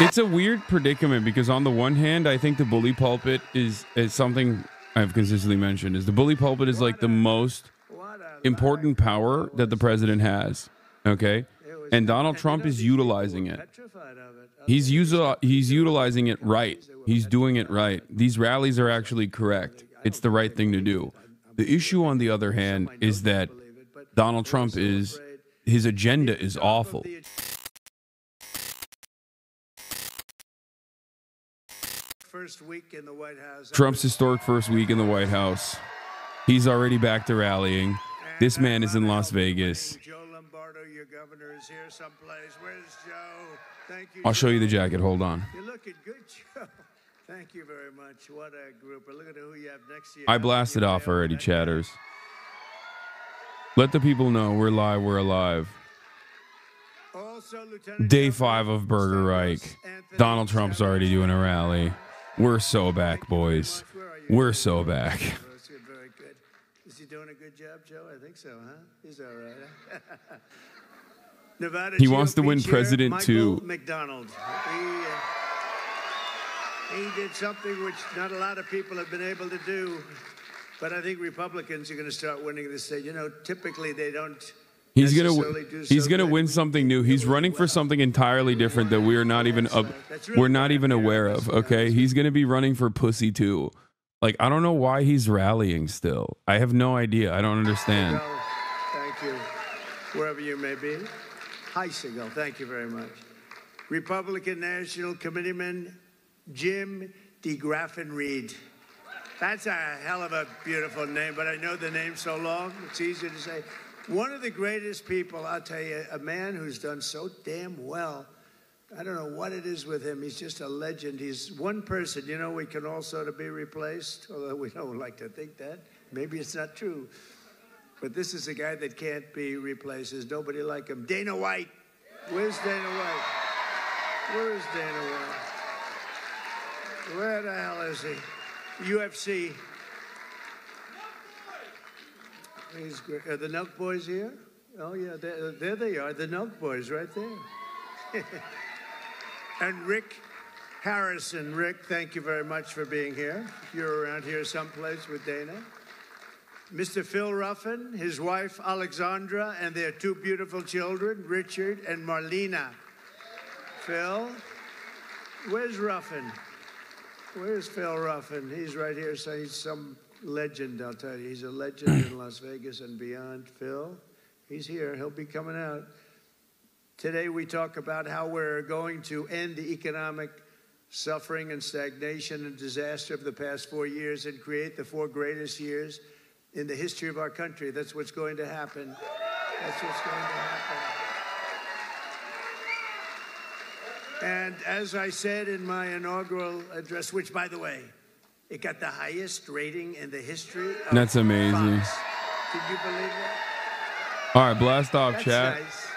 It's a weird predicament because on the one hand, I think the bully pulpit is something I've consistently mentioned. Is the bully pulpit is like the most important power that the president has. Okay, and Donald Trump is utilizing it. He's utilizing it right. He's doing it right. These rallies are actually correct. It's the right thing to do. The issue, on the other hand, is that Donald Trump his agenda is awful. Trump's historic first week in the White House. He's already back to rallying. This man is in Las Vegas. I'll show you the jacket. Hold on. You're looking good, Joe. Thank you very much. What a group. Look at who you have next to you. I blasted off already, chatters. Let the people know we're live, we're alive. Day 5 of Burger Reich. Donald Trump's already doing a rally. We're so back, boys. We're so back. Very good. Is he doing a good job, Joe? I think so, huh? He's all right. Nevada he wants to win president Michael too. McDonald. He did something which not a lot of people have been able to do, but I think Republicans are going to start winning this state. You know, typically they don't. He's gonna win something new. He's running for something entirely different that we're not even aware of. Okay, he's gonna be running for pussy too. Like, I don't know why he's rallying still. I have no idea. I don't understand. Well, thank you, wherever you may be. Hi, Seagull. Thank you very much. Republican National Committeeman Jim DeGraffin Reed. That's a hell of a beautiful name, but I know the name so long, it's easier to say. One of the greatest people, I'll tell you, a man who's done so damn well. I don't know what it is with him. He's just a legend. He's one person, you know, we can all sort of be replaced, although we don't like to think that. Maybe it's not true. But this is a guy that can't be replaced. There's nobody like him. Dana White. Where's Dana White? Where's Dana White? Where the hell is he? UFC. He's great. Are the Nelk Boys here? Oh, yeah, there they are, the Nelk Boys right there. And Rick Harrison. Rick, thank you very much for being here. You're around here someplace with Dana. Mr. Phil Ruffin, his wife Alexandra, and their 2 beautiful children, Richard and Marlena. Phil, where's Ruffin? Where's Phil Ruffin? He's right here, so he's some legend, I'll tell you. He's a legend in Las Vegas and beyond. Phil, he's here. He'll be coming out. Today we talk about how we're going to end the economic suffering and stagnation and disaster of the past 4 years and create the 4 greatest years in the history of our country. That's what's going to happen. That's what's going to happen. And as I said in my inaugural address, which, by the way, it got the highest rating in the history of That's amazing. Fox. Can you believe that? All right, blast off, That's chat. nice.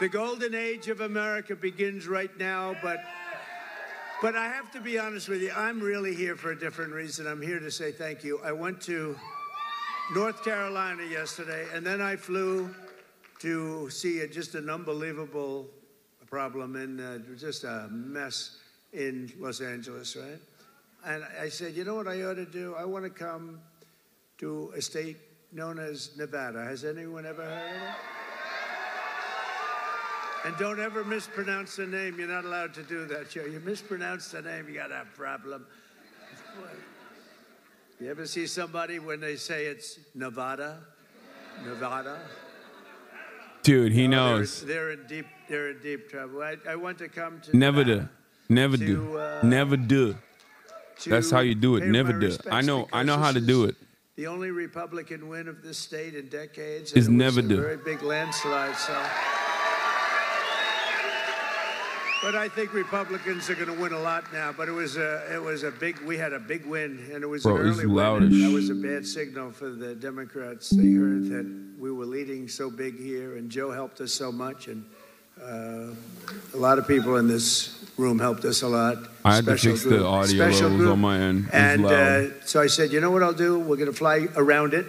The golden age of America begins right now, but I have to be honest with you. I'm really here for a different reason. I'm here to say thank you. I went to North Carolina yesterday, and then I flew to see just an unbelievable problem and just a mess in Los Angeles, right? And I said, you know what I ought to do? I want to come to a state known as Nevada. Has anyone ever heard of it? And don't ever mispronounce the name. You're not allowed to do that, Joe. You mispronounce the name, you got a problem. You ever see somebody when they say it's Nevada? Nevada? Dude, he knows. They're in deep trouble. I want to come to Never do. Never do. Never do. That's how you do it. Never do. I know how to do it. The only Republican win of this state in decades is never do. A very big landslide, so. But I think Republicans are going to win a lot now. But it was a big. We had a big win, and it was an early win. And that was a bad signal for the Democrats. They heard that we were leading so big here, and Joe helped us so much, and a lot of people in this room helped us a lot. I had to fix the audio levels on my end. And so I said, you know what I'll do? We're going to fly around it.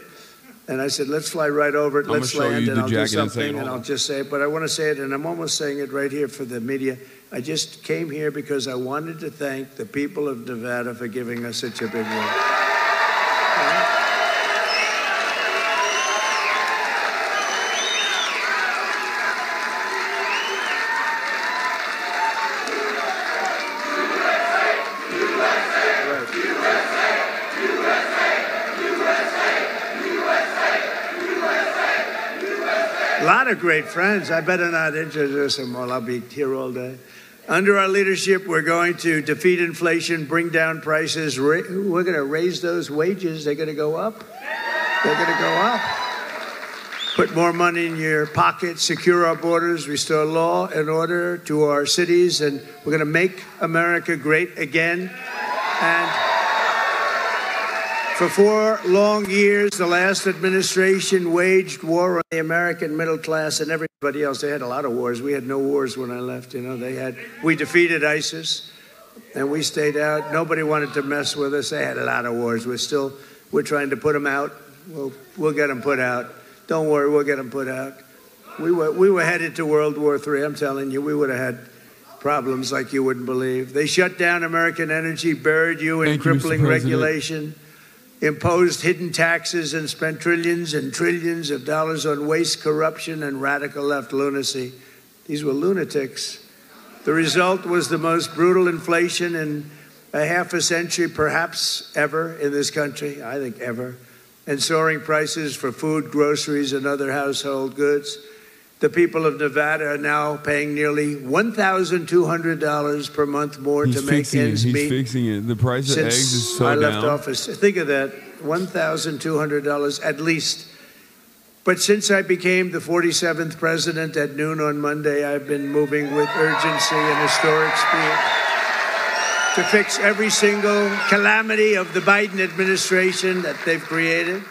And I said, let's fly right over it. Let's land, and I'll do something, and I'll just say it. But I want to say it, and I'm almost saying it right here for the media. I just came here because I wanted to thank the people of Nevada for giving us such a big win. A lot of great friends. I better not introduce them all. I'll be here all day. Under our leadership, we're going to defeat inflation, bring down prices. We're going to raise those wages. They're going to go up. They're going to go up. Put more money in your pocket, secure our borders, restore law and order to our cities, and we're going to make America great again. And for 4 long years, the last administration waged war on the American middle class and everybody else. They had a lot of wars. We had no wars when I left. We defeated ISIS, and we stayed out. Nobody wanted to mess with us. They had a lot of wars. We're trying to put them out. We'll get them put out. Don't worry, we'll get them put out. We were headed to World War III. I'm telling you, we would have had problems like you wouldn't believe. They shut down American energy, buried you in crippling regulation, imposed hidden taxes, and spent trillions and trillions of dollars on waste, corruption, and radical left lunacy. These were lunatics. The result was the most brutal inflation in a half a century, perhaps ever, in this country, I think ever, and soaring prices for food, groceries, and other household goods. The people of Nevada are now paying nearly $1,200 per month more to make ends meet. He's fixing it. The price of eggs is so down. Since I left office, think of that, $1,200 at least. But since I became the 47th president at noon on Monday, I've been moving with urgency and historic speed to fix every single calamity of the Biden administration that they've created.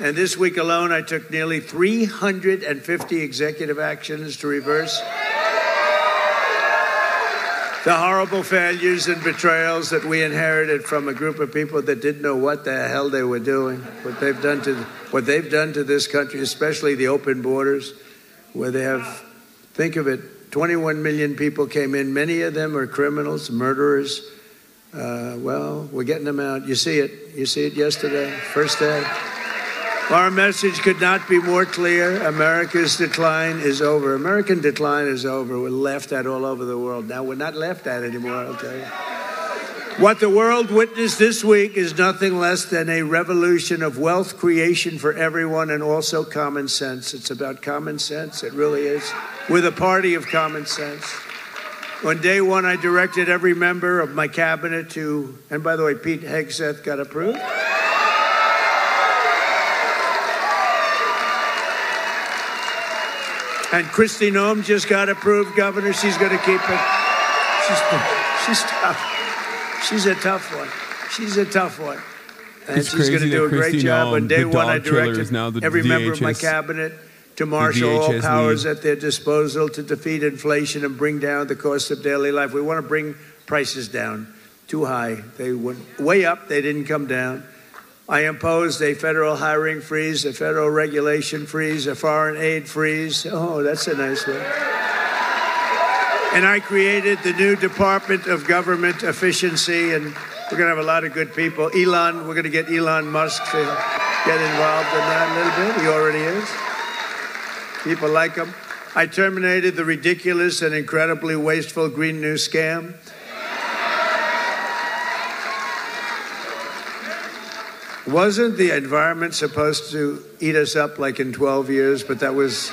And this week alone, I took nearly 350 executive actions to reverse the horrible failures and betrayals that we inherited from a group of people that didn't know what the hell they were doing, what they've done to this country, especially the open borders, where they have, think of it, 21 million people came in. Many of them are criminals, murderers. Well, we're getting them out. You see it. You see it yesterday, first day. Our message could not be more clear. America's decline is over. American decline is over. We're laughed at all over the world. Now we're not laughed at anymore, I'll tell you. What the world witnessed this week is nothing less than a revolution of wealth creation for everyone and also common sense. It's about common sense. It really is. We're the party of common sense. On day one, I directed every member of my cabinet to, and by the way, Pete Hegseth got approved. And Kristi Noem just got approved, Governor. She's going to keep it. She's tough. She's a tough one. She's a tough one. And she's going to do a great job. On day one, I directed every member of my cabinet to marshal all powers at their disposal to defeat inflation and bring down the cost of daily life. We want to bring prices down. Too high. They went way up. They didn't come down. I imposed a federal hiring freeze, a federal regulation freeze, a foreign aid freeze. Oh, that's a nice one. And I created the new Department of Government Efficiency, and we're going to have a lot of good people. We're going to get Elon Musk to get involved in that a little bit. He already is. People like him. I terminated the ridiculous and incredibly wasteful Green New scam. Wasn't the environment supposed to eat us up like in 12 years? But that was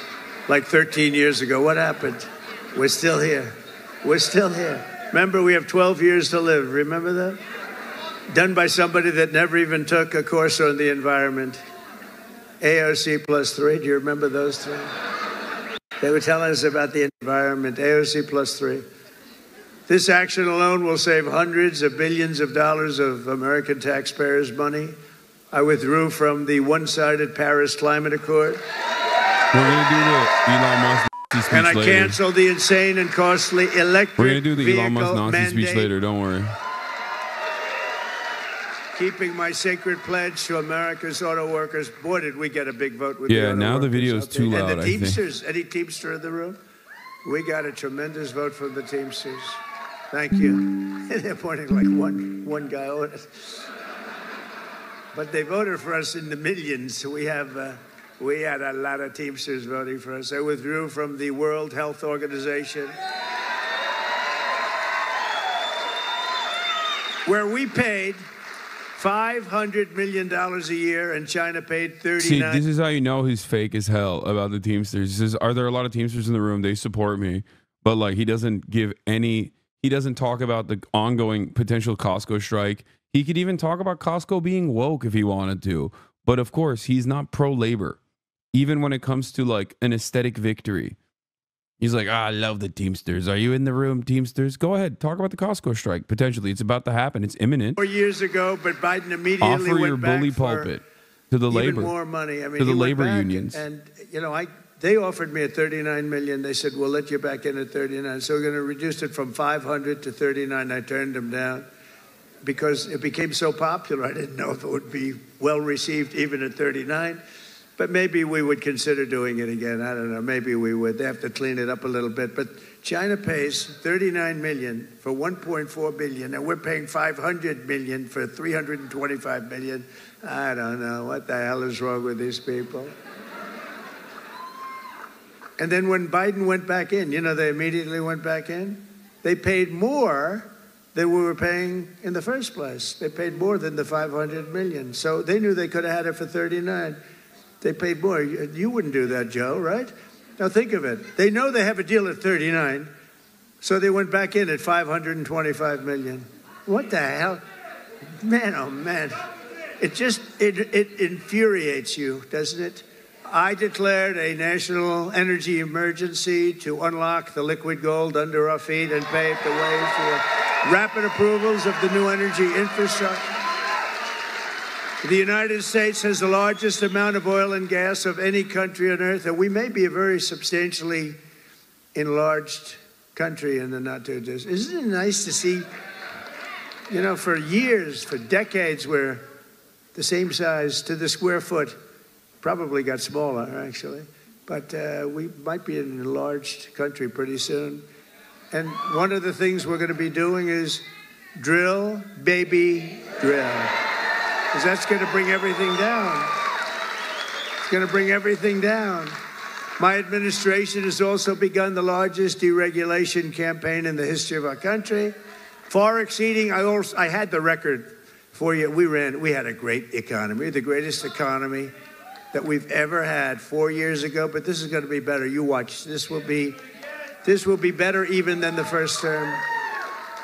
like 13 years ago. What happened? We're still here. We're still here. Remember, we have 12 years to live. Remember that? Done by somebody that never even took a course on the environment. AOC plus 3. Do you remember those 3? They were telling us about the environment. AOC plus 3. This action alone will save hundreds of billions of dollars of American taxpayers' money. I withdrew from the one-sided Paris Climate Accord. We're going to do the Elon Musk speech and I later. canceled the insane and costly electric We're going to do the Elon Musk Nazi mandate, speech later, don't worry. keeping my sacred pledge to America's auto workers. Boy, did we get a big vote with the auto now the workers video is too loud, And the I think. Teamsters, any Teamster in the room? We got a tremendous vote from the Teamsters. Thank you. They're pointing like one guy on it. But they voted for us in the millions. We had a lot of Teamsters voting for us. They withdrew from the World Health Organization, where we paid $500 million a year, and China paid $39. See, this is how you know he's fake as hell about the Teamsters. He says, are there a lot of Teamsters in the room? They support me. But like, he doesn't talk about the ongoing potential Costco strike. He could even talk about Costco being woke if he wanted to. But of course, he's not pro-labor. Even when it comes to like an aesthetic victory. He's like, I love the Teamsters. Are you in the room, Teamsters? Go ahead. Talk about the Costco strike. Potentially. It's about to happen. It's imminent. 4 years ago, but Biden immediately offer went your back bully for pulpit to the labor. Even more money. I mean, to the he went labor back unions. And you know, they offered me at $39 million. They said, we'll let you back in at 39. So we're going to reduce it from 500 to 39. I turned them down because it became so popular. I didn't know if it would be well received even at 39. But maybe we would consider doing it again. I don't know. Maybe we would. They have to clean it up a little bit. But China pays $39 million for $1.4 billion, and we're paying $500 million for $325 million. I don't know. What the hell is wrong with these people? And then when Biden went back in, you know, they immediately went back in. They paid more than we were paying in the first place. They paid more than the $500 million. So they knew they could have had it for 39. They paid more. You wouldn't do that, Joe, right? Now think of it. They know they have a deal at 39, so they went back in at $525 million. What the hell? Man, oh man. It infuriates you, doesn't it? I declared a national energy emergency to unlock the liquid gold under our feet and pave the way for rapid approvals of the new energy infrastructure. The United States has the largest amount of oil and gas of any country on earth, and we may be a very substantially enlarged country in the not too distant. Isn't it nice to see, you know, for years, for decades, we're the same size to the square foot, probably got smaller, actually, but we might be an enlarged country pretty soon. And one of the things we're going to be doing is drill, baby, drill. Because that's going to bring everything down. It's going to bring everything down. My administration has also begun the largest deregulation campaign in the history of our country, far exceeding. I had the record for you. We had a great economy, the greatest economy that we've ever had 4 years ago. But this is going to be better. You watch. This will be better even than the first term.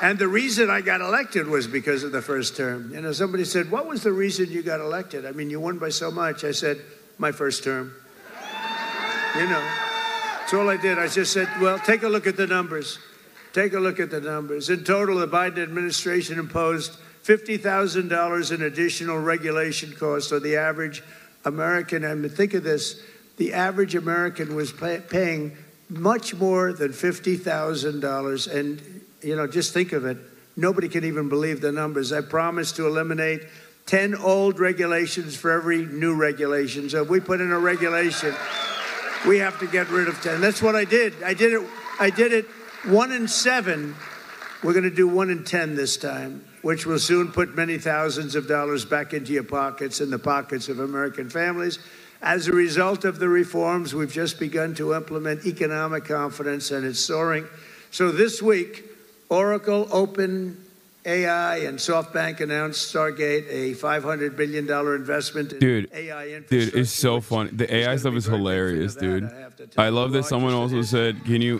And the reason I got elected was because of the first term. You know, somebody said, what was the reason you got elected? I mean, you won by so much. I said, my first term. You know, that's all I did. I just said, well, take a look at the numbers. Take a look at the numbers. In total, the Biden administration imposed $50,000 in additional regulation costs on the average American. I mean, think of this. The average American was paying much more than $50,000. And you know, just think of it. Nobody can even believe the numbers. I promised to eliminate 10 old regulations for every new regulation. So if we put in a regulation, we have to get rid of 10. That's what I did. I did it 1 in 7. We're going to do 1 in 10 this time, which will soon put many thousands of dollars back into your pockets and the pockets of American families. As a result of the reforms, we've just begun to implement economic confidence, and it's soaring. So this week, Oracle, OpenAI, and SoftBank announced Stargate, a $500 billion investment in AI infrastructure. Dude, it's so funny. The AI stuff is hilarious, dude. I love that someone also said, can you...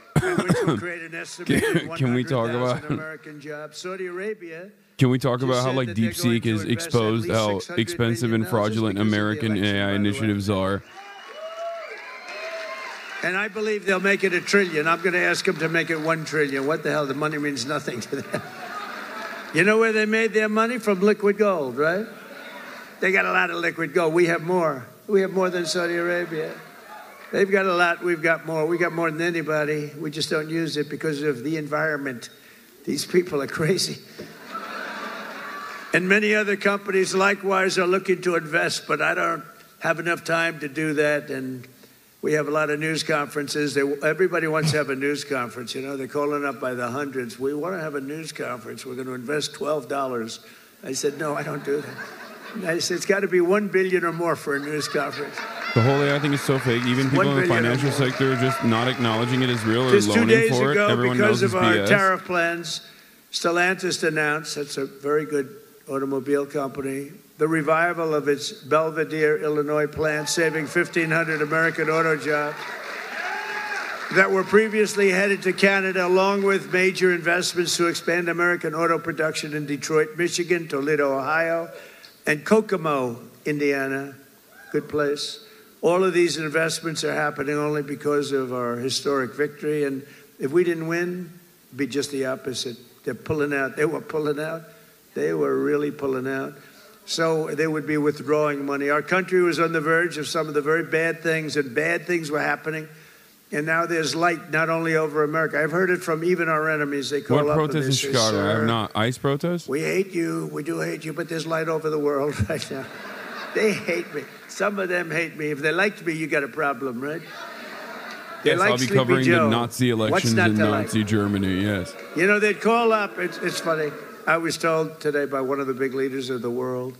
can we talk about... American jobs. Saudi Arabia... Can we talk about how like DeepSeek has exposed how expensive and fraudulent American AI initiatives are? And I believe they'll make it $1 trillion. I'm going to ask them to make it $1 trillion. What the hell? The money means nothing to them. You know where they made their money? From liquid gold, right? They got a lot of liquid gold. We have more. We have more than Saudi Arabia. They've got a lot. We've got more. We got more than anybody. We just don't use it because of the environment. These people are crazy. And many other companies likewise are looking to invest, but I don't have enough time to do that. And We have a lot of news conferences. Everybody wants to have a news conference. You know, they're calling up by the hundreds. We want to have a news conference. We're going to invest $12. I said, no, I don't do that. And I said, it's got to be $1 billion or more for a news conference. The whole AI thing is so fake. Even people in the financial sector are just not acknowledging it as real or just loaning 2 days for ago, it. Everyone because knows of it's our BS. tariff plans, Stellantis announced, that's a very good automobile company, the revival of its Belvidere, Illinois plant, saving 1,500 American auto jobs that were previously headed to Canada, along with major investments to expand American auto production in Detroit, Michigan, Toledo, Ohio, and Kokomo, Indiana. Good place. All of these investments are happening only because of our historic victory. And if we didn't win, it'd be just the opposite. They're pulling out. They were pulling out. They were really pulling out. So they would be withdrawing money. Our country was on the verge of some of the very bad things, and bad things were happening. And now there's light not only over America. I've heard it from even our enemies. They call What up protests in and they say, Chicago? I have "Sir, not. ICE protests? we hate you. We do hate you, but there's light over the world right now." They hate me. Some of them hate me. If they liked me, you got a problem, right? They Yes, like I'll be Sleepy covering Joe. the Nazi What's elections not in to like? Nazi Germany, yes. You know, they'd call up. It's funny. I was told today by one of the big leaders of the world,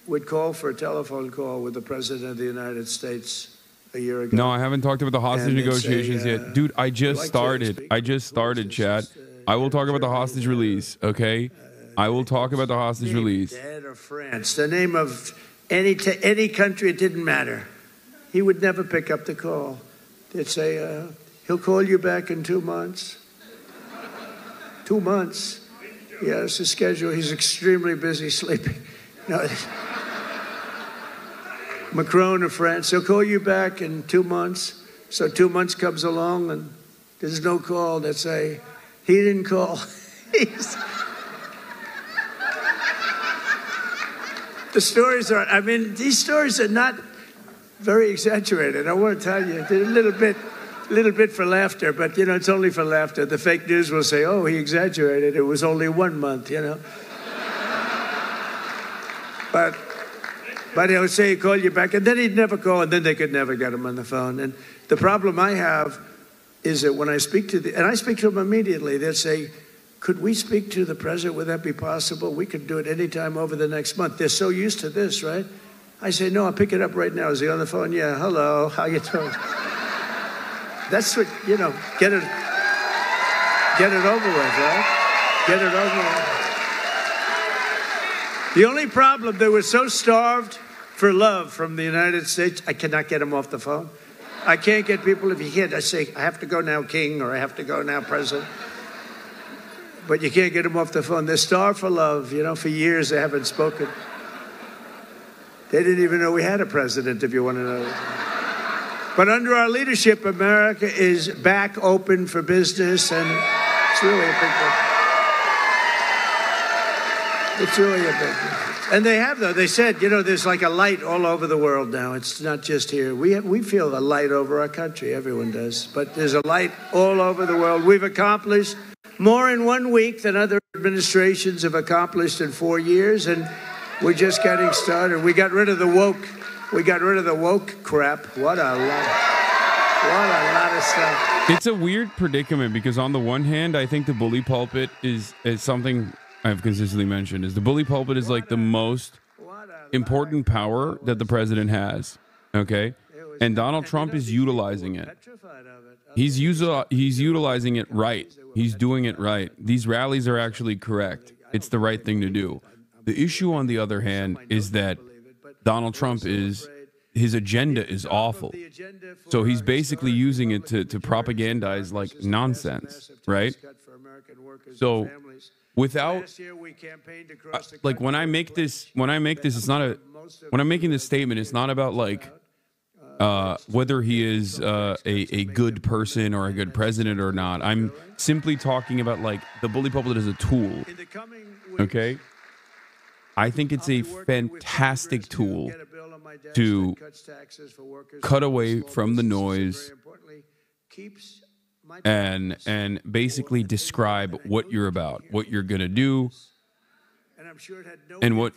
would call for a telephone call with the President of the United States a year ago. No, I haven't talked about the hostage And they'd negotiations say, yet. Dude, I just like to started. speak I just started, chat. I will talk about the hostage release, okay? I will talk about the hostage release. Dead or France, the name of any country, it didn't matter. He would never pick up the call. They'd say, he'll call you back in 2 months. 2 months. Yeah, it's a schedule. He's extremely busy sleeping. No. Macron of France, he'll call you back in 2 months. So 2 months comes along and there's no call. They say, he didn't call. The stories are, I mean, these stories are not very exaggerated. I want to tell you, they're a little bit for laughter, but, you know, it's only for laughter. The fake news will say, oh, he exaggerated. It was only 1 month, you know. But he'll say he'd call you back, and then he'd never call, and then they could never get him on the phone. And the problem I have is that when I speak to and I speak to them immediately, they'll say, could we speak to the president? Would that be possible? We could do it anytime over the next month. They're so used to this, right? I say, no, I'll pick it up right now. Is he on the phone? Yeah, hello, how you doing? That's what, you know, get it over with, right? Get it over with. The only problem, they were so starved for love from the United States, I cannot get them off the phone. I can't get people, if you can't, I say, I have to go now, King, or I have to go now, President. But you can't get them off the phone. They're starved for love. You know, for years they haven't spoken. They didn't even know we had a president, if you want to know. But under our leadership, America is back open for business, and it's really a big deal. It's really a big deal. And they have, though. They said, you know, there's like a light all over the world now. It's not just here. We feel a light over our country. Everyone does. But there's a light all over the world. We've accomplished more in 1 week than other administrations have accomplished in 4 years, and we're just getting started. We got rid of the woke. We got rid of the woke crap. What a lot of stuff. It's a weird predicament because on the one hand, I think the bully pulpit is something I've consistently mentioned. Is the bully pulpit is like the most important power that the president has. Okay, and Donald Trump is utilizing it. He's utilizing it right. He's doing it right. These rallies are actually correct. It's the right thing to do. The issue, on the other hand, is that Donald Trump his agenda is awful. So he's basically using it to propagandize like nonsense, right? So without like when I make this, it's not a when I'm making this statement, it's not about like whether he is a good person or a good president or not. I'm simply talking about like the bully pulpit as a tool. Okay, I think it's a fantastic tool to cut away from the noise and basically describe what you're about, what you're gonna do, and what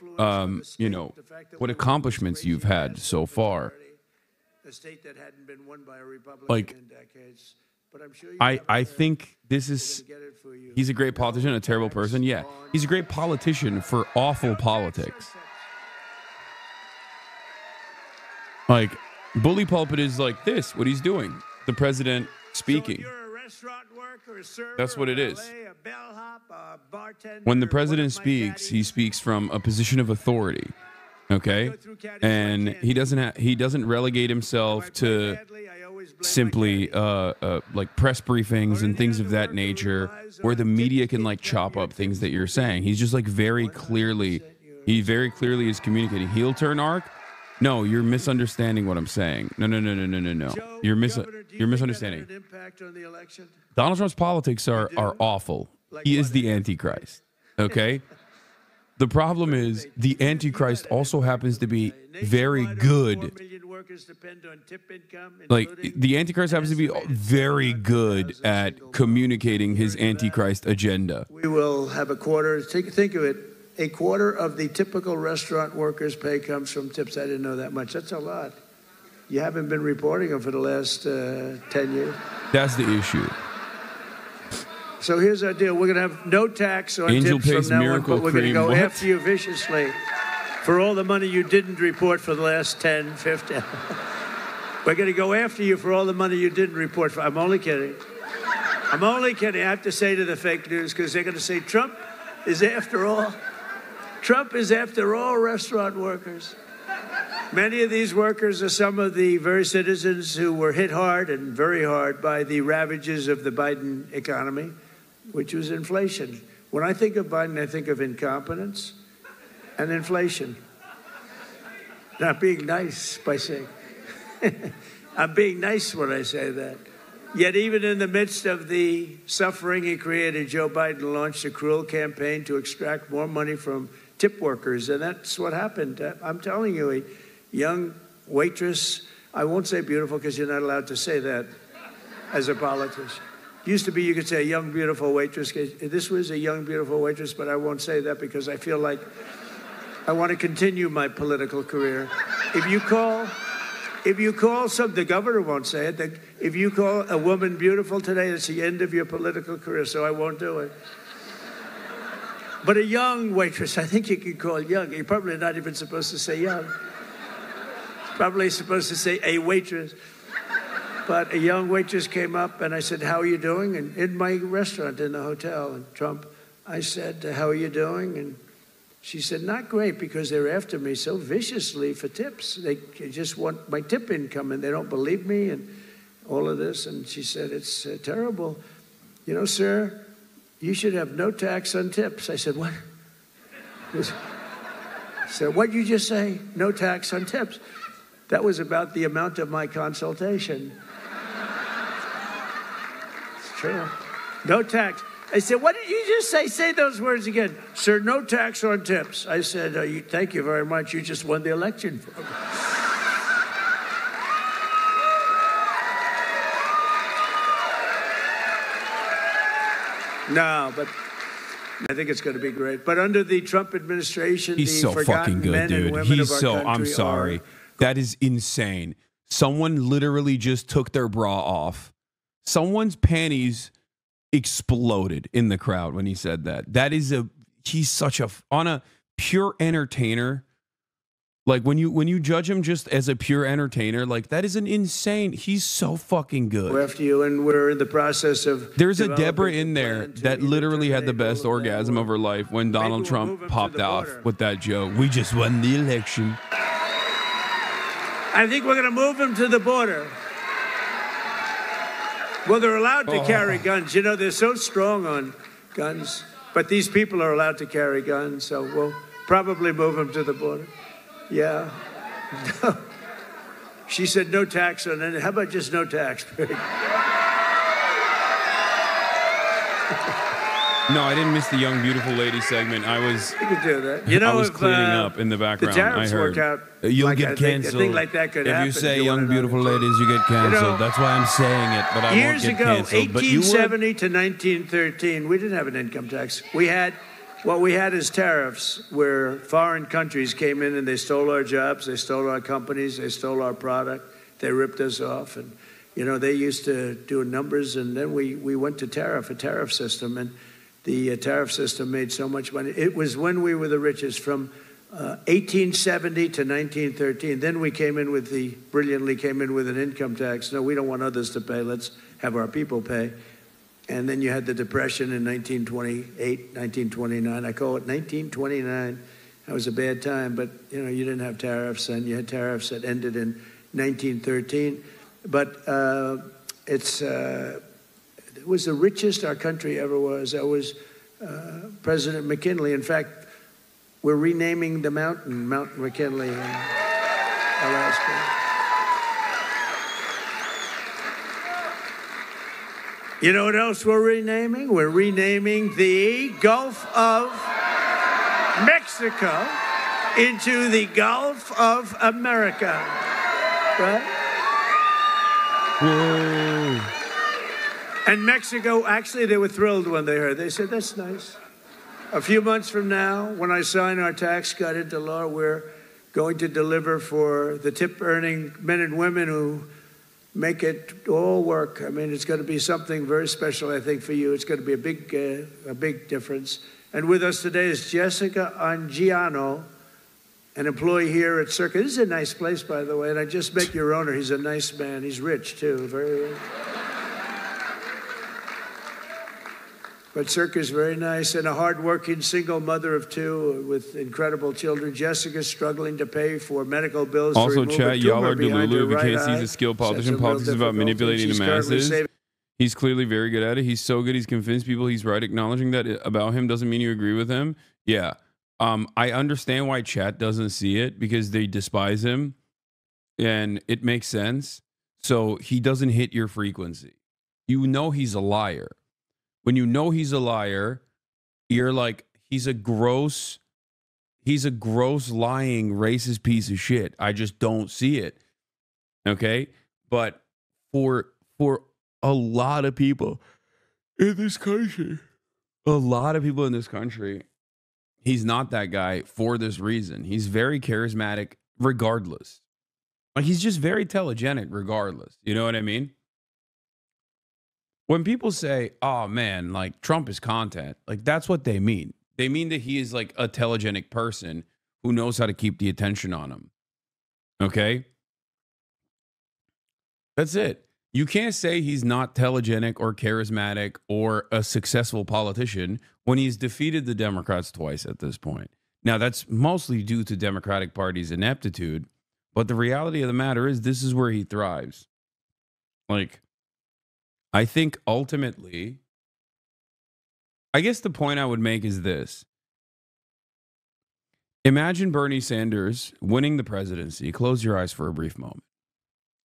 you know, what accomplishments you've had so far. a state that hadn't been won by a Republican Like, in decades. But I'm sure I think this is, he's a great politician, a terrible person. Yeah. He's a great politician for awful politics. Like, bully pulpit is like this, what he's doing. The president speaking. That's what it is. When the president speaks, he speaks from a position of authority. Okay? And he doesn't relegate himself to simply like press briefings and things of that nature where the media can like chop up things that you're saying. He's just like very clearly is communicating. Heel turn arc? No, you're misunderstanding what I'm saying. No. You're misunderstanding. Donald Trump's politics are awful. He is the Antichrist. Okay? The problem is the Antichrist also happens to be very good. Like, the Antichrist happens to be very good at communicating his Antichrist agenda. We will have a quarter. Think of it. A quarter of the typical restaurant worker's pay comes from tips. I didn't know that much. That's a lot. You haven't been reporting them for the last 10 years. That's the issue. So here's our deal. We're going to have no tax on tips from now on, but we're going to go after you viciously for all the money you didn't report for the last 10, 15. We're going to go after you for all the money you didn't report for. I'm only kidding. I have to say to the fake news, because they're going to say Trump is after all restaurant workers. Many of these workers are some of the very citizens who were hit hard and very hard by the ravages of the Biden economy, which was inflation. When I think of Biden, I think of incompetence and inflation. Not being nice by saying, I'm being nice when I say that. Yet even in the midst of the suffering he created, Joe Biden launched a cruel campaign to extract more money from tip workers, and that's what happened. I'm telling you, a young waitress, I won't say beautiful because you're not allowed to say that as a politician. Used to be you could say a young, beautiful waitress. This was a young, beautiful waitress, but I won't say that because I feel like I want to continue my political career. If you call the governor won't say it. If you call a woman beautiful today, it's the end of your political career, so I won't do it. But a young waitress, I think you can call young. You're probably not even supposed to say young. Probably supposed to say a waitress. But a young waitress came up, and I said, how are you doing? And in my restaurant in the hotel in Trump, I said, how are you doing? And she said, not great, because they're after me so viciously for tips. They just want my tip income, and they don't believe me, and all of this. And she said, it's terrible. You know, sir, you should have no tax on tips. I said, what? I said, what'd you just say? No tax on tips. That was about the amount of my consultation. It's true. No tax. I said, what did you just say? Say those words again. Sir, no tax on tips. I said, thank you very much. You just won the election for me. No, but I think it's going to be great. But under the Trump administration, he's so fucking good, dude. He's so, I'm sorry. That is insane. Someone literally just took their bra off. Someone's panties exploded in the crowd when he said that. He's such on a pure entertainer. Like when you judge him just as a pure entertainer, like that is an insane. He's so fucking good. We're after you, and we're in the process of. There's a Deborah in there that literally had the best orgasm of her life when Donald Trump popped off with that joke. We just won the election. I think we're going to move him to the border. Well, they're allowed to carry guns. You know, they're so strong on guns, but these people are allowed to carry guns, so we'll probably move them to the border. Yeah. She said no tax on it. How about just no tax? No, I didn't miss the young, beautiful lady segment. You could do that. You know, I was cleaning up in the background. The tariffs I heard. Work out, You'll get canceled. A thing like that could happen. If you say young, beautiful ladies, you get canceled. You know, that's why I'm saying it, but I won't get canceled. Years ago, 1870 to 1913, we didn't have an income tax. What we had is tariffs, where foreign countries came in and they stole our jobs, they stole our companies, they stole our product, they ripped us off. And, you know, they used to do numbers, and then we went to a tariff system, and the tariff system made so much money. It was when we were the richest, from 1870 to 1913. Then we brilliantly came in with an income tax. No, we don't want others to pay. Let's have our people pay. And then you had the Depression in 1928, 1929. I call it 1929. That was a bad time, but, you know, you didn't have tariffs, and you had tariffs that ended in 1913. But it was the richest our country ever was. That was President McKinley. In fact, we're renaming the mountain, Mount McKinley in Alaska. You know what else we're renaming? We're renaming the Gulf of Mexico into the Gulf of America. Right? Whoa. And Mexico, actually, they were thrilled when they heard. They said, that's nice. A few months from now, when I sign our tax cut into law, we're going to deliver for the tip-earning men and women who make it all work. I mean, it's going to be something very special, I think, for you. It's going to be a big difference. And with us today is Jessica Angiano, an employee here at Circa. This is a nice place, by the way, and I just met your owner. He's a nice man. He's rich, too, very rich. But Circa's very nice, and a hardworking single mother of two with incredible children. Jessica's struggling to pay for medical bills. Also, chat, y'all are delulu. If you can't see, he's a skilled politician. Politics is about manipulating the masses. He's clearly very good at it. He's so good, he's convinced people he's right. Acknowledging that about him doesn't mean you agree with him. Yeah. I understand why chat doesn't see it, because they despise him, and it makes sense. So he doesn't hit your frequency. You know he's a liar. When you know he's a liar, you're like, he's a gross lying racist piece of shit. I just don't see it. Okay? But for a lot of people in this country, he's not that guy for this reason. He's very charismatic regardless. Like, he's just very telegenic regardless. You know what I mean? When people say, oh man, like Trump is content, like that's what they mean. They mean that he is like a telegenic person who knows how to keep the attention on him. Okay? That's it. You can't say he's not telegenic or charismatic or a successful politician when he's defeated the Democrats twice at this point. Now, that's mostly due to Democratic Party's ineptitude, but the reality of the matter is this is where he thrives. Like, I think ultimately, I guess the point I would make is this. Imagine Bernie Sanders winning the presidency. Close your eyes for a brief moment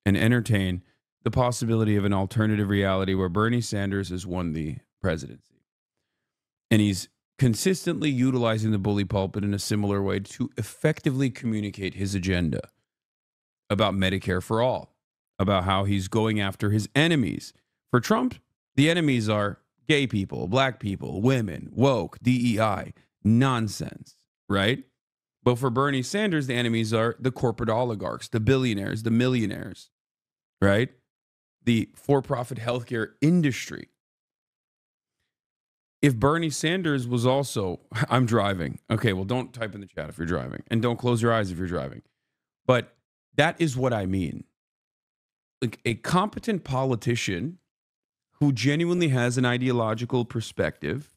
and entertain the possibility of an alternative reality where Bernie Sanders has won the presidency. And he's consistently utilizing the bully pulpit in a similar way to effectively communicate his agenda about Medicare for all, about how he's going after his enemies. For Trump, the enemies are gay people, black people, women, woke, DEI, nonsense, right? But for Bernie Sanders, the enemies are the corporate oligarchs, the billionaires, the millionaires, right? The for-profit healthcare industry. If Bernie Sanders was also, I'm driving. Okay, well, don't type in the chat if you're driving, and don't close your eyes if you're driving. But that is what I mean. Like, a competent politician who genuinely has an ideological perspective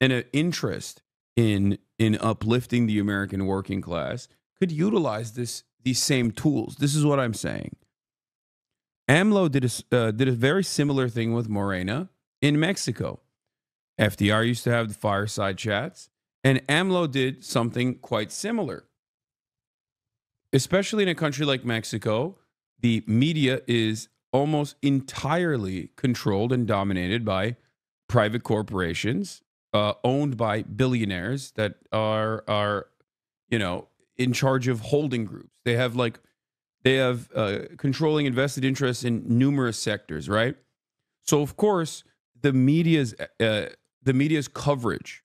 and an interest in uplifting the American working class could utilize these same tools. This is what I'm saying. AMLO did a very similar thing with Morena in Mexico. FDR used to have the fireside chats, and AMLO did something quite similar. Especially in a country like Mexico, the media is almost entirely controlled and dominated by private corporations, owned by billionaires that are in charge of holding groups. They have controlling invested interests in numerous sectors, right? So of course, the media's coverage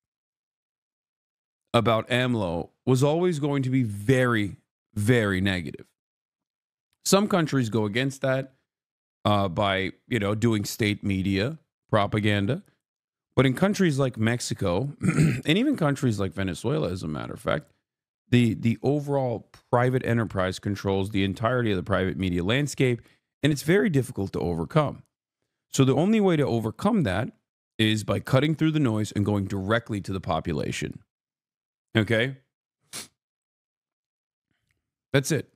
about AMLO was always going to be very, very negative. Some countries go against that by, doing state media propaganda. But in countries like Mexico and even countries like Venezuela, as a matter of fact, the overall private enterprise controls the entirety of the private media landscape, and it's very difficult to overcome. So the only way to overcome that is by cutting through the noise and going directly to the population. Okay? That's it.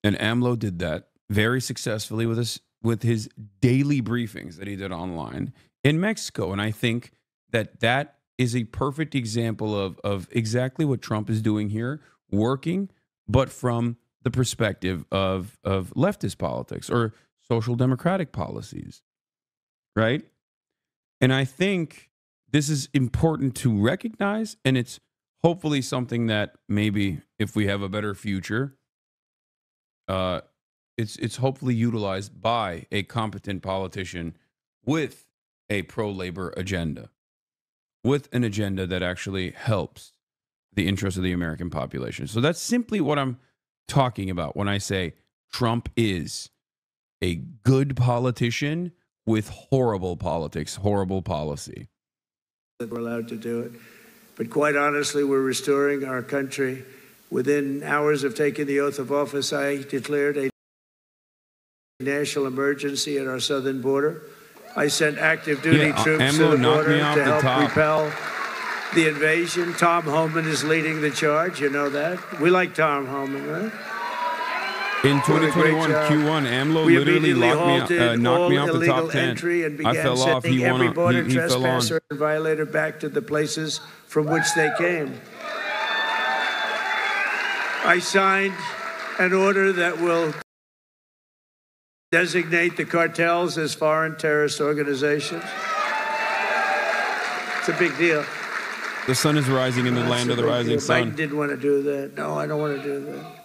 And AMLO did that very successfully with his daily briefings that he did online in Mexico. And I think that is a perfect example of exactly what Trump is doing here, working, but from the perspective of leftist politics or social democratic policies, right? And I think this is important to recognize, and it's hopefully something that maybe if we have a better future, it's hopefully utilized by a competent politician with a pro-labor agenda, with an agenda that actually helps the interests of the American population. So that's simply what I'm talking about when I say Trump is a good politician with horrible politics, horrible policy. That we're allowed to do it. But quite honestly, we're restoring our country. Within hours of taking the oath of office, I declared a national emergency at our southern border. I sent active duty troops to the border to help repel the invasion. Tom Homan is leading the charge. You know that. We like Tom Homan, right? In 2021 Q1, AMLO literally knocked me off the top 10. I fell off. He every border he fell on. trespasser and violator back to the places from which they came. I signed an order that will designate the cartels as foreign terrorist organizations. It's a big deal. The sun is rising in the land of the rising sun. Biden didn't want to do that. No, I don't want to do that.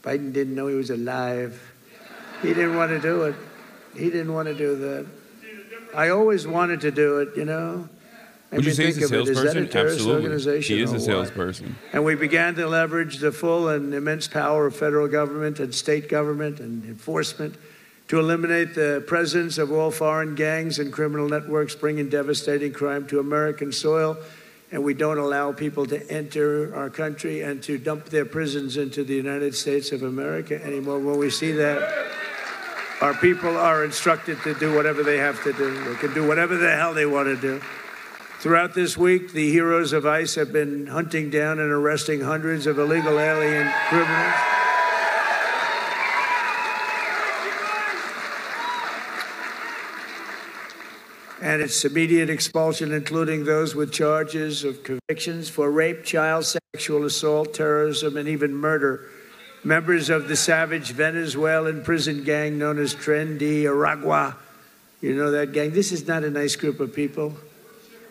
Biden didn't know he was alive. He didn't want to do it. He didn't want to do that. I always wanted to do it, you know. Would you say he's a salesperson? Absolutely. He is a salesperson. And we began to leverage the full and immense power of federal government and state government and enforcement to eliminate the presence of all foreign gangs and criminal networks bringing devastating crime to American soil. And we don't allow people to enter our country and to dump their prisons into the United States of America anymore. When we see that, our people are instructed to do whatever they have to do. They can do whatever the hell they want to do. Throughout this week, the heroes of ICE have been hunting down and arresting hundreds of illegal alien criminals. And its immediate expulsion, including those with charges of convictions for rape, child sexual assault, terrorism, and even murder. Members of the savage Venezuelan prison gang known as Tren de Aragua. You know that gang? This is not a nice group of people.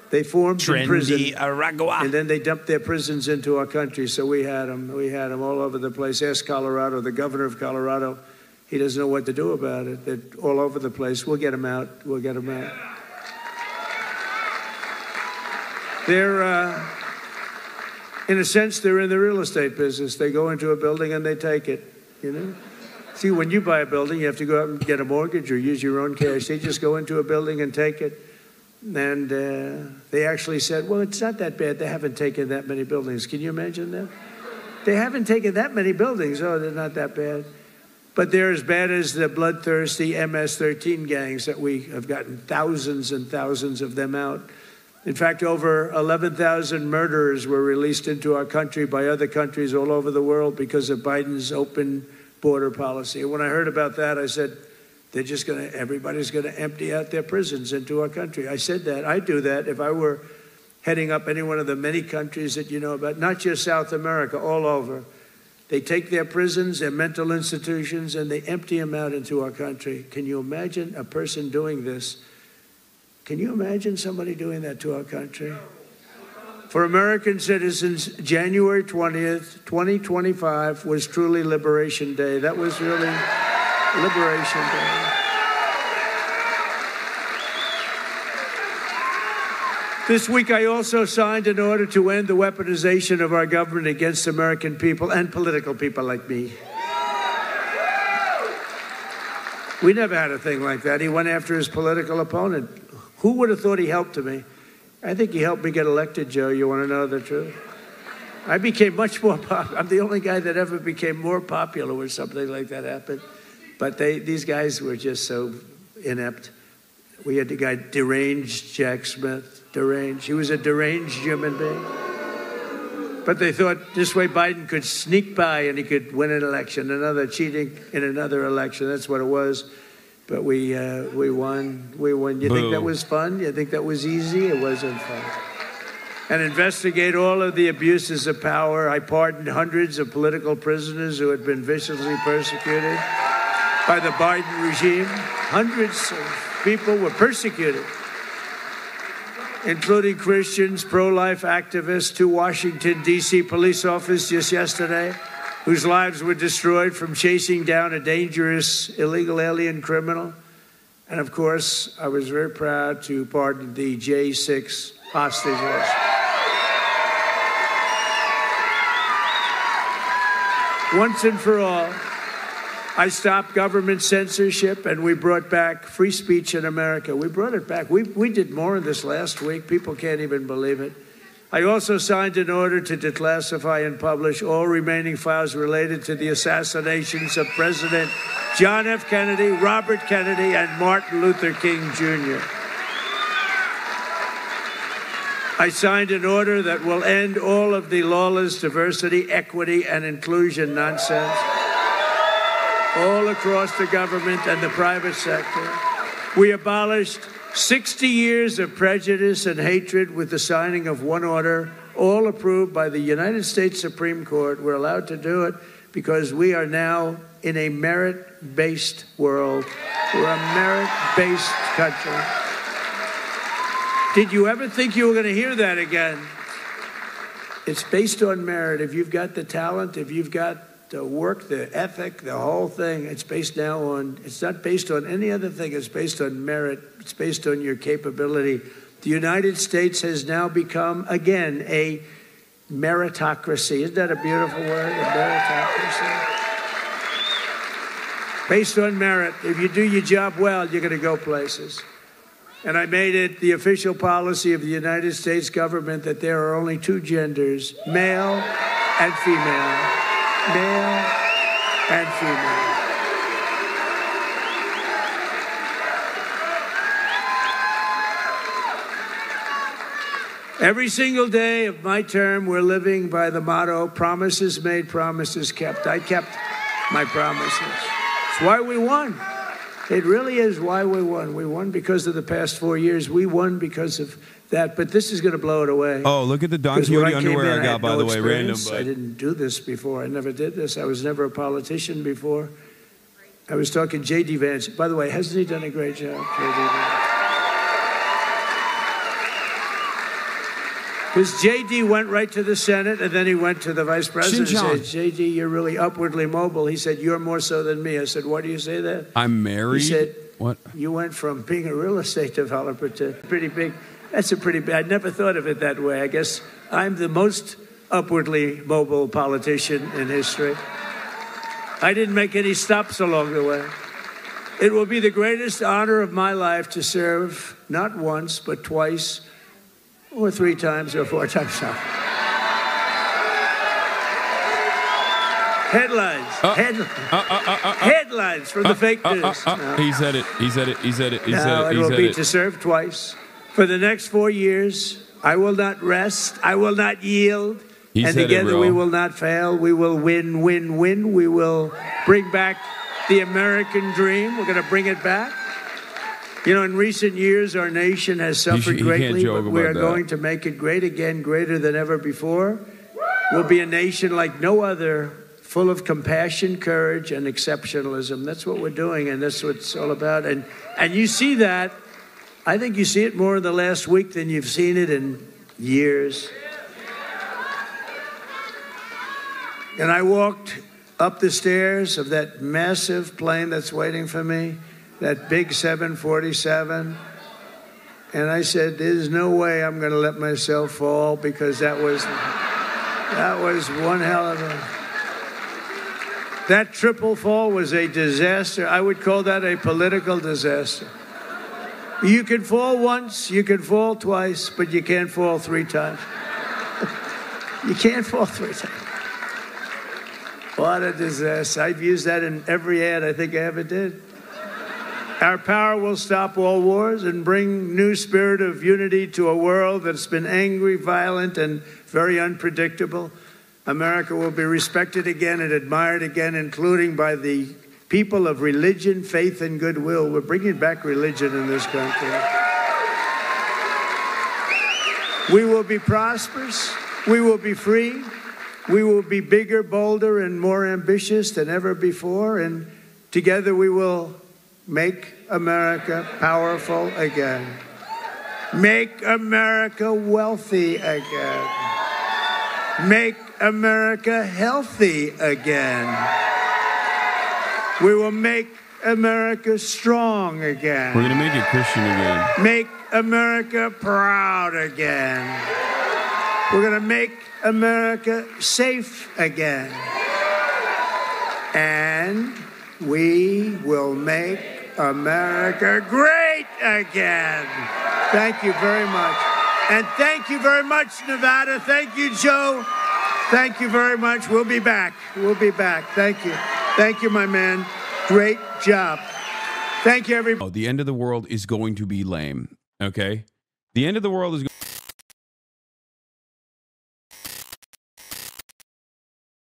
They formed in prison, and then they dumped their prisons into our country. So we had them. We had them all over the place. Ask Colorado, the governor of Colorado. He doesn't know what to do about it. They're all over the place. We'll get them out. We'll get them out. They're, in a sense, they're in the real estate business. They go into a building and they take it, you know? See, when you buy a building, you have to go out and get a mortgage or use your own cash. They just go into a building and take it. And they actually said, well, it's not that bad. They haven't taken that many buildings. Can you imagine that? They haven't taken that many buildings. Oh, they're not that bad. But they're as bad as the bloodthirsty MS-13 gangs that we have gotten thousands and thousands of them out. In fact, over 11,000 murderers were released into our country by other countries all over the world because of Biden's open border policy. And when I heard about that, I said, everybody's going to empty out their prisons into our country. I said that. I'd do that if I were heading up any one of the many countries that you know about, not just South America, all over. They take their prisons, their mental institutions, and they empty them out into our country. Can you imagine a person doing this? Can you imagine somebody doing that to our country? For American citizens, January 20th, 2025 was truly Liberation Day. That was really Liberation Day. This week, I also signed an order to end the weaponization of our government against American people and political people like me. We never had a thing like that. He went after his political opponent. Who would have thought he helped me? I think he helped me get elected, Joe. You want to know the truth? I became much more popular. I'm the only guy that ever became more popular when something like that happened. But these guys were just so inept. We had the guy deranged Jack Smith, deranged. He was a deranged human being. But they thought this way Biden could sneak by and he could win an election, another cheating in another election. That's what it was. But we won. We won. You think that was fun? You think that was easy? It wasn't fun. And investigate all of the abuses of power. I pardoned hundreds of political prisoners who had been viciously persecuted by the Biden regime. Hundreds of people were persecuted, including Christians, pro-life activists, 2 Washington, D.C. police officers just yesterday, whose lives were destroyed from chasing down a dangerous illegal alien criminal. And of course, I was very proud to pardon the J6 hostages. Once and for all, I stopped government censorship and we brought back free speech in America. We brought it back. We did more in this last week. People can't even believe it. I also signed an order to declassify and publish all remaining files related to the assassinations of President John F. Kennedy, Robert Kennedy, and Martin Luther King Jr. I signed an order that will end all of the lawless diversity, equity, and inclusion nonsense all across the government and the private sector. We abolished 60 years of prejudice and hatred with the signing of one order, all approved by the United States Supreme Court. We're allowed to do it because we are now in a merit-based world. We're a merit-based country. Did you ever think you were going to hear that again? It's based on merit. If you've got the talent, if you've got the work, the ethic, the whole thing, it's based now on, it's not based on any other thing. It's based on merit. It's based on your capability. The United States has now become, again, a meritocracy. Isn't that a beautiful word, a meritocracy? Based on merit. If you do your job well, you're going to go places. And I made it the official policy of the United States government that there are only 2 genders, male and female. Male and female. Every single day of my term, we're living by the motto, promises made, promises kept. I kept my promises. It's why we won. It really is why we won. We won because of the past 4 years. We won because of that. But this is going to blow it away. Oh, look at the Don Quixote underwear I got, by the way. Random, but I didn't do this before. I never did this. I was never a politician before. I was talking J.D. Vance. By the way, hasn't he done a great job, J.D. Vance? Because J.D. went right to the Senate, and then he went to the vice president and said, J.D., you're really upwardly mobile. He said, you're more so than me. I said, why do you say that? I'm married? He said, what? You went from being a real estate developer to pretty big. That's a pretty big. I never thought of it that way. I guess I'm the most upwardly mobile politician in history. I didn't make any stops along the way. It will be the greatest honor of my life to serve not once, but twice, or 3 times, or 4 times now. Headlines. Headlines from the fake news. No. He said it. He said it. He said it. He said it. It will be to serve twice. For the next 4 years, I will not rest. I will not yield. And together we will not fail. We will win, win, win. We will bring back the American dream. We're going to bring it back. You know, in recent years, our nation has suffered greatly, but we are going to make it great again, greater than ever before. We'll be a nation like no other, full of compassion, courage, and exceptionalism. That's what we're doing, and that's what it's all about. And you see that. I think you see it more in the last week than you've seen it in years. And I walked up the stairs of that massive plane that's waiting for me, that big 747, and I said, there's no way I'm going to let myself fall, because that was one hell of a... That triple fall was a disaster. I would call that a political disaster. You can fall once, you can fall twice, but you can't fall 3 times. You can't fall 3 times. What a disaster. I've used that in every ad I think I ever did. Our power will stop all wars and bring new spirit of unity to a world that's been angry, violent, and very unpredictable. America will be respected again and admired again, including by the people of religion, faith, and goodwill. We're bringing back religion in this country. We will be prosperous. We will be free. We will be bigger, bolder, and more ambitious than ever before. And together we will make America powerful again. Make America wealthy again. Make America healthy again. We will make America strong again. We're going to make it Christian again. Make America proud again. We're going to make America safe again. And we will make America great again. Thank you very much. And thank you very much, Nevada. Thank you, Joe. Thank you very much. We'll be back. We'll be back. Thank you. Thank you, my man. Great job. Thank you, everybody. The end of the world is going to be lame, okay? The end of the world is